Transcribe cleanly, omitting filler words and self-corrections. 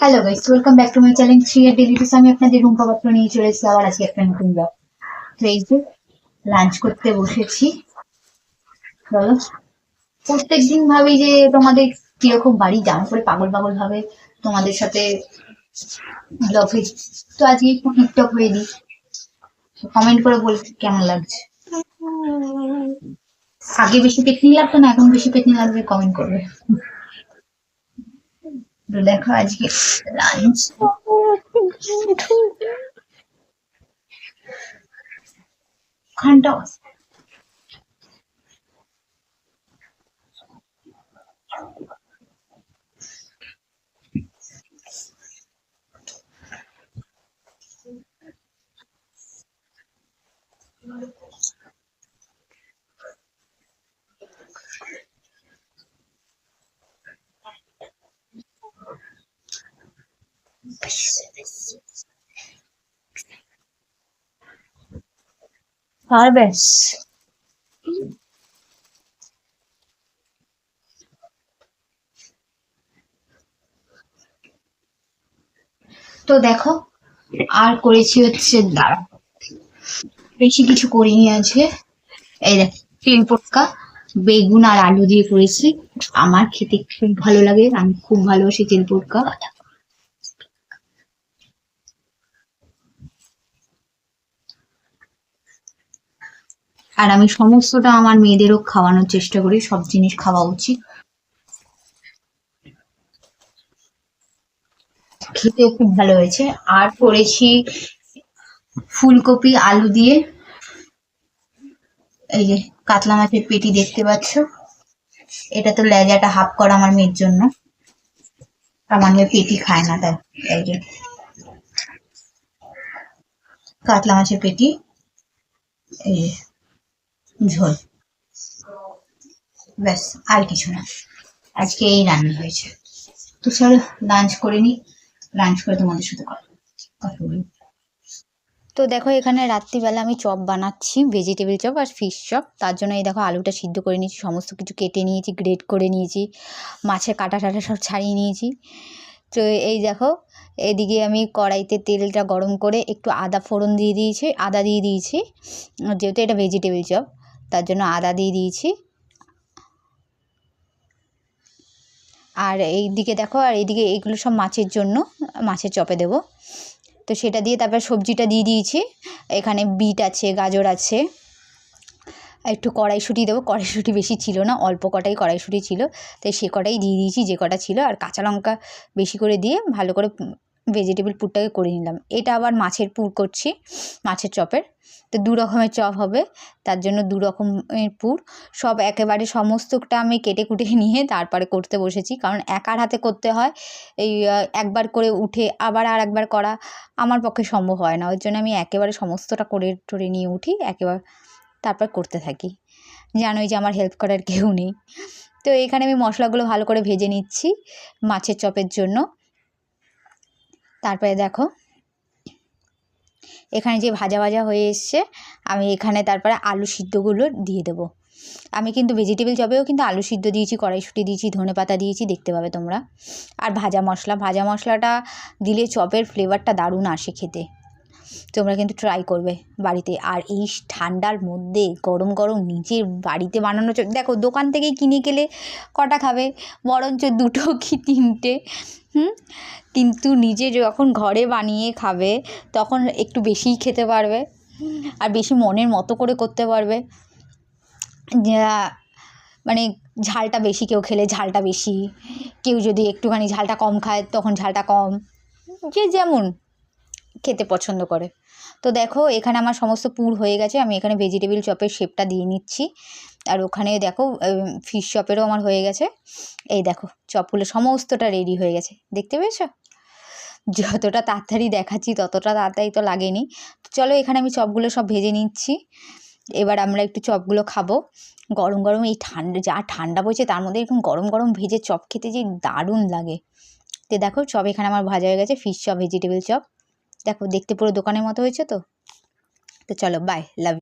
Hello guys, welcome back to my channel 3 daily tips. আমি আপনাদের রুম্পা পাত্র নিয়ে চলে এসেছি আবার আজকে একটা নতুন ব্লগ। তো এই যে লাঞ্চ করতে বসেছি। বলো, প্রত্যেকদিন ভাবি যে তোমাদের কিরকম বাড়ি জামা পরে পাগল পাগল ভাবে তোমাদের সাথে ব্লগ হয়েছে। তো আজকে একটু টিকটক হয়ে দিই, কমেন্ট করে বলতে কেমন লাগছে। আগে বেশি পেটনি লাগতো না, এখন বেশি পেটনি লাগবে, কমেন্ট করবে। তো দেখো আজকে লাঞ্চ ঘন্টা পারবেশ। তো দেখো, আর করেছি হচ্ছে দাঁড়া, বেশি কিছু করিনি আজকে। এই দেখ, তেল পটকা বেগুন আর আলু দিয়ে করেছি। আমার খেতে খুব ভালো লাগে, আমি খুব ভালোবাসি তেল পটকা। আর আমি সমস্তটা আমার মেয়েদেরও খাওয়ানোর চেষ্টা করি, সব জিনিস খাওয়া উচিত, খেতে খুব ভালো হয়েছে। আর করেছি ফুলকপি আলু দিয়ে, এই যে কাতলা মাছের পেটি দেখতে পাচ্ছ, এটা তো লেজাটা হাফ করা আমার মেয়ের জন্য, আমার মেয়ে পেটি খায় না তাই। এই যে কাতলা মাছের পেটি, এই যে ঝোল, ব্যাস, আর কিছু না। আজকে এই রান্না হয়েছে। তো চলো লাঞ্চ করে নি, লাঞ্চ করে তোমাদের সাথে কথা বলি। তো দেখো, এখানে রাত্রিবেলা আমি চপ বানাচ্ছি, ভেজিটেবিল চপ আর ফিশ চপ। তার জন্য এই দেখো আলুটা সিদ্ধ করে নিয়েছি, সমস্ত কিছু কেটে নিয়েছি, গ্রেট করে নিয়েছি, মাছের কাঁটা টাটা সব ছাড়িয়ে নিয়েছি। তো এই দেখো, এদিকে আমি কড়াইতে তেলটা গরম করে একটু আদা ফোড়ন দিয়ে দিয়েছি, আদা দিয়ে দিয়েছি, যেহেতু এটা ভেজিটেবিল চপ তার জন্য আদা দিয়ে দিয়েছি। আর এই দিকে দেখো, আর এইদিকে এইগুলো সব মাছের জন্য, মাছের চপে দেবো। তো সেটা দিয়ে তারপর সবজিটা দিয়ে দিয়েছি। এখানে বিট আছে, গাজর আছে, একটু কড়াইশুঁটি দেবো। কড়াইশুঁটি বেশি ছিল না, অল্প কটাই কড়াইশুঁটি ছিল, তাই সে কটাই দিয়ে দিয়েছি যে কটা ছিল। আর কাঁচা লঙ্কা বেশি করে দিয়ে ভালো করে ভেজিটেবল পুরটাকে করে নিলাম। এটা আবার মাছের পুর করছি, মাছের চপের। তো দু রকমের চপ হবে, তার জন্য দু রকমের পুর। সব একেবারে সমস্তটা আমি কেটে কুটে নিয়ে তারপরে করতে বসেছি, কারণ একার হাতে করতে হয়। এই একবার করে উঠে আবার আর একবার করা আমার পক্ষে সম্ভব হয় না, ওই জন্য আমি একেবারে সমস্তটা করে টরে নিয়ে উঠি একেবারে, তারপর করতে থাকি। জানোই যে আমার হেল্প করার কেউ নেই। তো এখানে আমি মশলাগুলো ভালো করে ভেজে নিচ্ছি মাছের চপের জন্য। তারপরে দেখো, এখানে যে ভাজা ভাজা হয়ে এসছে, আমি এখানে তারপরে আলু সিদ্ধগুলো দিয়ে দেবো। আমি কিন্তু ভেজিটেবল চপেও কিন্তু আলু সিদ্ধ দিয়েছি, কড়াইশুঁটি দিয়েছি, ধনেপাতা দিয়েছি, দেখতে পাবে তোমরা। আর ভাজা মশলাটা দিলে চপের ফ্লেভারটা দারুণ আসে খেতে। তোমরা কিন্তু ট্রাই করবে বাড়িতে। আর এই ঠান্ডার মধ্যে গরম গরম নিজের বাড়িতে বানানো চপ, দেখো দোকান থেকে কিনে গেলে কটা খাবে, বরঞ্চ দুটো কি তিনটে, কিন্তু নিজে যখন ঘরে বানিয়ে খাবে তখন একটু বেশিই খেতে পারবে, আর বেশি মনের মতো করে করতে পারবে। মানে ঝালটা বেশি কেউ খেলে ঝালটা বেশি, কেউ যদি একটুখানি ঝালটা কম খায় তখন ঝালটা কম, যে যেমন খেতে পছন্দ করে। তো দেখো, এখানে আমার সমস্ত পুর হয়ে গেছে, আমি এখানে ভেজিটেবিল চপের শেপটা দিয়ে নিচ্ছি। আর ওখানে দেখো ফিশ চপেরও আমার হয়ে গেছে। এই দেখো চপগুলো সমস্তটা রেডি হয়ে গেছে, দেখতে পেয়েছো? যতটা তাড়াতাড়ি দেখাচ্ছি ততটা তাড়াতাড়ি তো লাগেনি। তো চলো, এখানে আমি চপগুলো সব ভেজে নিচ্ছি। এবার আমরা একটু চপগুলো খাবো গরম গরম। এই ঠান্ডা, যা ঠান্ডা পড়েছে তার মধ্যে এরকম গরম গরম ভেজে চপ খেতে যে দারুণ লাগে। তো দেখো চপ এখানে আমার ভাজা হয়ে গেছে, ফিশ চপ, ভেজিটেবিল চপ। দেখো দেখতে পুরো দোকানের মতো হয়েছে। তো চলো, বাই, লাভ।